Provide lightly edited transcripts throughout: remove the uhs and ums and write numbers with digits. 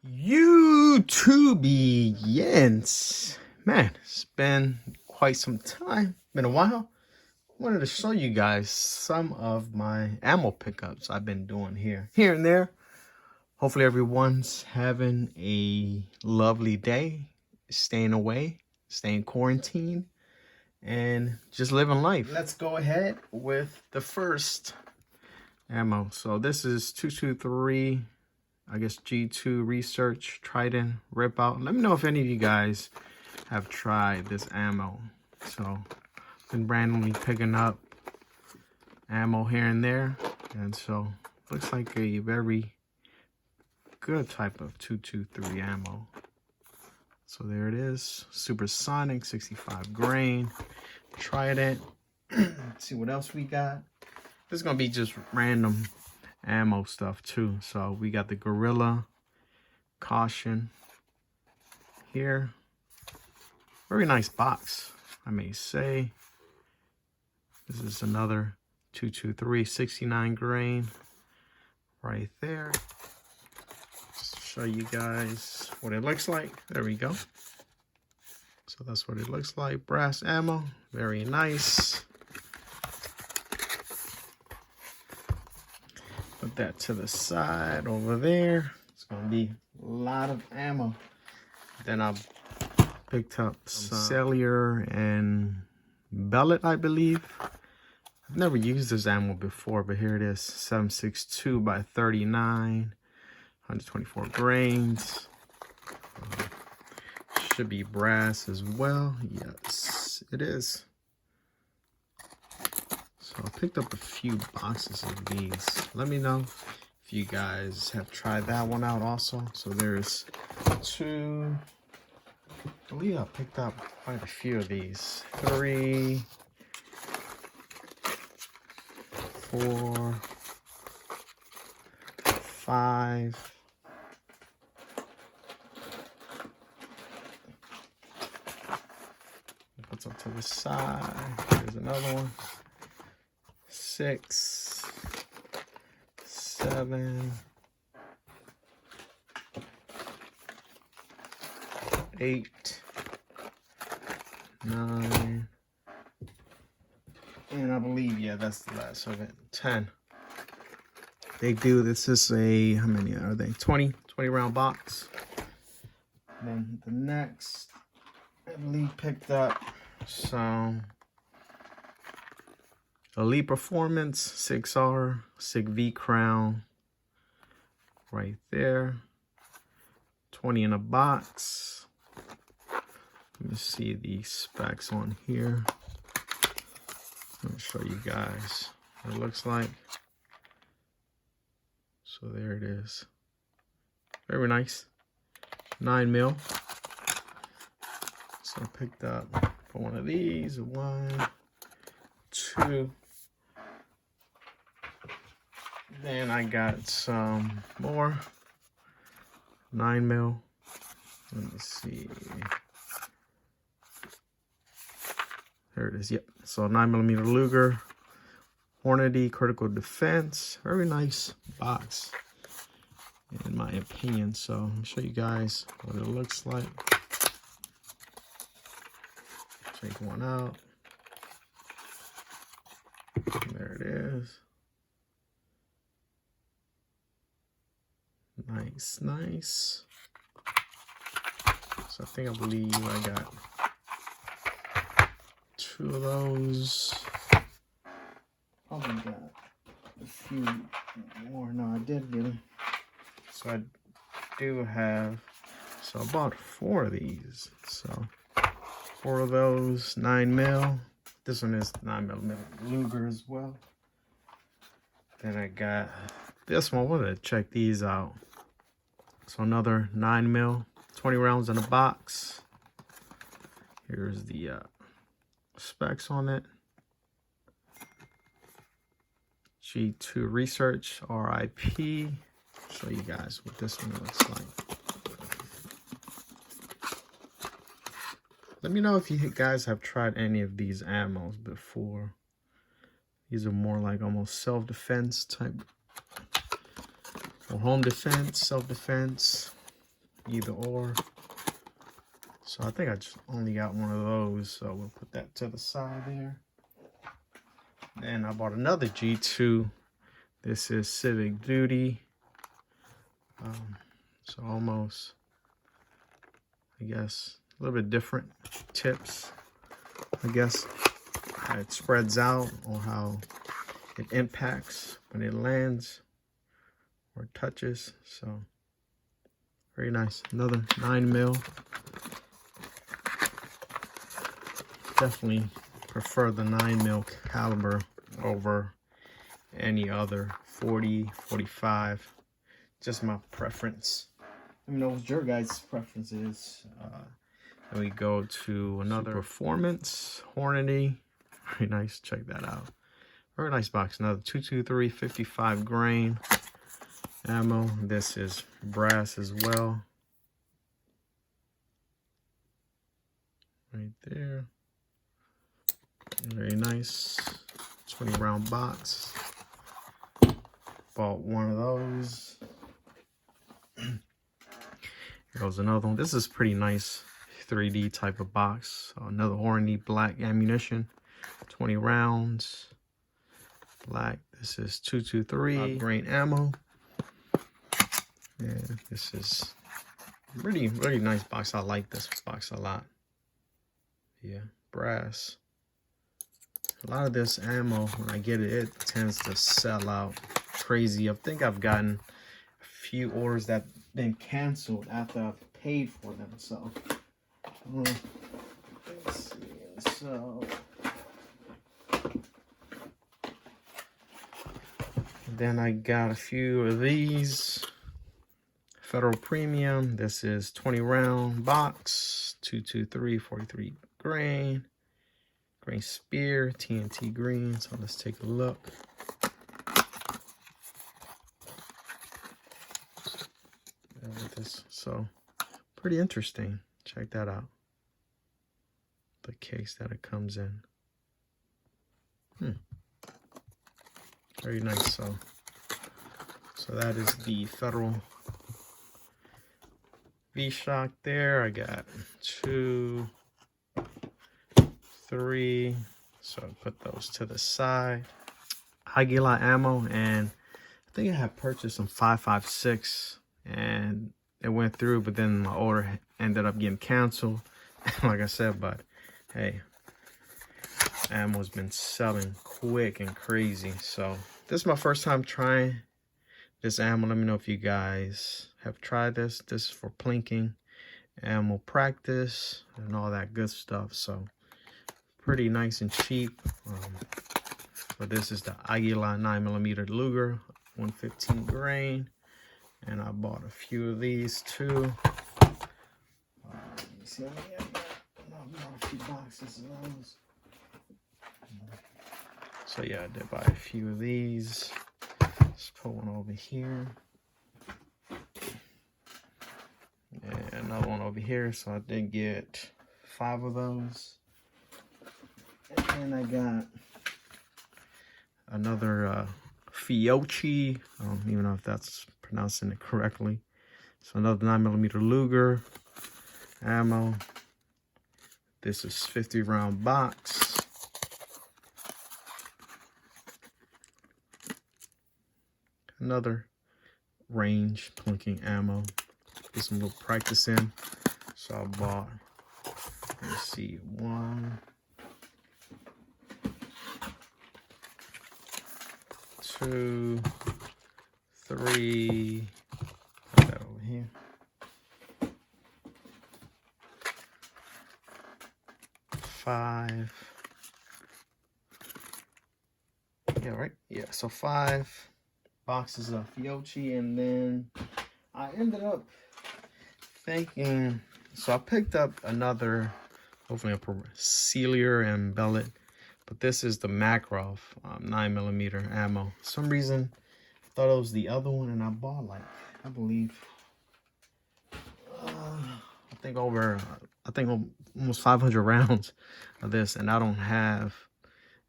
YouTubians. Man, it's been quite some time. Been a while. Wanted to show you guys some of my ammo pickups I've been doing here and there. Hopefully everyone's having a lovely day, staying away, staying quarantined, and just living life. Let's go ahead with the first ammo. So this is 223. I guess G2 Research Trident Rip Out. Let me know if any of you guys have tried this ammo. So been randomly picking up ammo here and there, and so looks like a very good type of 223 ammo. So there it is, supersonic, 65 grain Trident. Let's see what else we got. This is gonna be just random ammo stuff too. So we got the Gorilla Caution here. Very nice box, I may say. This is another 223, 69 grain right there. Just to show you guys what it looks like. There we go. So that's what it looks like. Brass ammo, very nice. Put that to the side over there. It's gonna be a lot of ammo. Then I picked up some cellular and bellet, I believe. I've never used this ammo before, but here it is. 7.62 by 39, 124 grains. Should be brass as well. Yes, it is. So I picked up a few boxes of these. Let me know if you guys have tried that one out also. So there's two. I believe I picked up quite a few of these. 3, 4, 5. What's up to the side? Here's another one. 6, 7, 8, 9, and I believe, yeah, that's the last of it. 10. They do, this is a, how many are they? 20 round box. Then the next, I believe, picked up some Elite Performance 6R SIG V Crown right there. 20 in a box. Let me see the specs on here. Let me show you guys what it looks like. So there it is. Very nice. 9 mil. So I picked up for one of these. 1, 2. Then I got some more 9 mil. Let me see. There it is. Yep. So 9mm Luger, Hornady Critical Defense. Very nice box, in my opinion. So let me show you guys what it looks like. Take one out. There it is. Nice, nice. So I believe I got 2 of those. Probably got a few more. No, I did get them. So I do have, so I bought 4 of these. So 4 of those, 9 mil. This one is 9mm Luger as well. Then I got this one. I wanted to check these out. So another 9 mil, 20 rounds in a box. Here's the specs on it. G2 Research RIP. Show you guys what this one looks like. Let me know if you guys have tried any of these ammos before. These are more like almost self-defense type, or home defense, self-defense. either or. So I think I just only got one of those, so we'll put that to the side there. Then I bought another G2. This is Civic Duty. So almost, I guess, a little bit different tips. I guess how it spreads out or how it impacts when it lands or touches. So very nice. Another 9mm. Definitely prefer the 9mm caliber over any other 40, 45. Just my preference. Let me know what your guys' preference is. Then we go to another Performance Hornady. Very nice. Check that out. Very nice box. Another 223 55 grain ammo. This is brass as well. Right there. Very nice. 20 round box. Bought one of those. Here goes another one. This is pretty nice 3D type of box. Another Hornady black ammunition. 20 rounds. Black. This is 223 grain ammo. And this is really nice box. I like this box a lot. Yeah, brass. A lot of this ammo, when I get it, it tends to sell out crazy. I think I've gotten a few orders that been canceled after I've paid for them. So, let's see. So, then I got a few of these. Federal Premium. This is 20 round box. 223 43 grain. Grain Spear, TNT green. So let's take a look. So pretty interesting. Check that out. The case that it comes in. Very nice. So that is the Federal V-Shock there. I got 2, 3. So put those to the side. Aguila ammo, and I think I had purchased some 5.56 and it went through, but then my order ended up getting canceled. Like I said, but hey, ammo's been selling quick and crazy. So this is my first time trying this ammo. Let me know if you guys have tried this. This is for plinking, ammo practice, and all that good stuff. So pretty nice and cheap. But this is the Aguila 9mm Luger, 115 grain. And I bought a few of these too. Let me see. I bought a few boxes of those. So yeah, I did buy a few of these. Let's put one over here. And another one over here. So I did get 5 of those. And then I got another Fiochi. I don't even know if that's pronouncing it correctly. So another 9mm Luger ammo. This is 50 round box. Another range plinking ammo. Get some little practice in. So I bought, let's see, 1, 2, 3. Put that over here. 5. Yeah, right? Yeah, so 5 boxes of Fiochi, and then I ended up thinking, so I picked up another, hopefully a Sealer and Bellet, but this is the Makarov 9mm ammo. For some reason, I thought it was the other one, and I bought like, I believe, I think almost 500 rounds of this, and I don't have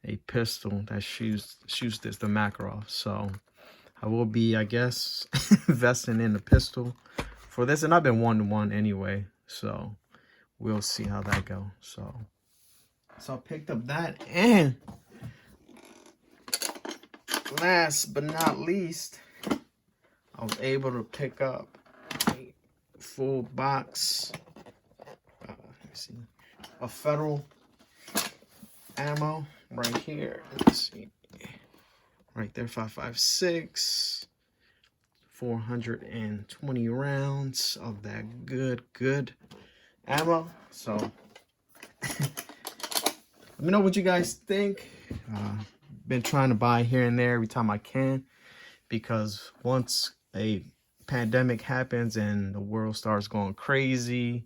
a pistol that shoots this, the Makarov. So I will be, I guess, investing in the pistol for this, and I've been 1-1 anyway, so we'll see how that goes. So I picked up that, and last but not least, I was able to pick up a full box of Federal ammo right here. Let's see, right there, 5.56, 420 rounds of that good ammo. So let me know what you guys think. Been trying to buy here and there every time I can, because once a pandemic happens and the world starts going crazy,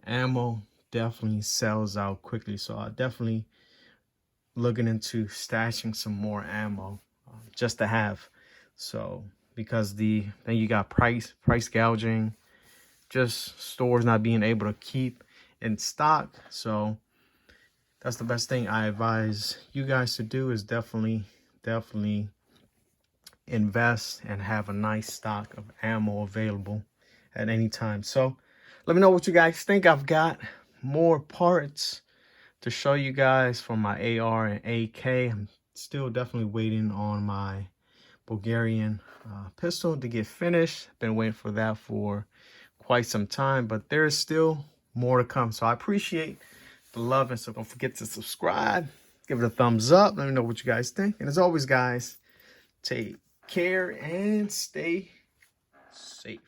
ammo definitely sells out quickly. So I definitely looking into stashing some more ammo just to have. So because then you got price gouging, just stores not being able to keep in stock. So that's the best thing I advise you guys to do, is definitely invest and have a nice stock of ammo available at any time. So let me know what you guys think. I've got more parts to show you guys for my AR and AK. I'm still definitely waiting on my Bulgarian pistol to get finished. Been waiting for that for quite some time, but there's still more to come. So I appreciate the love, and so don't forget to subscribe, give it a thumbs up, let me know what you guys think. And as always, guys, take care and stay safe.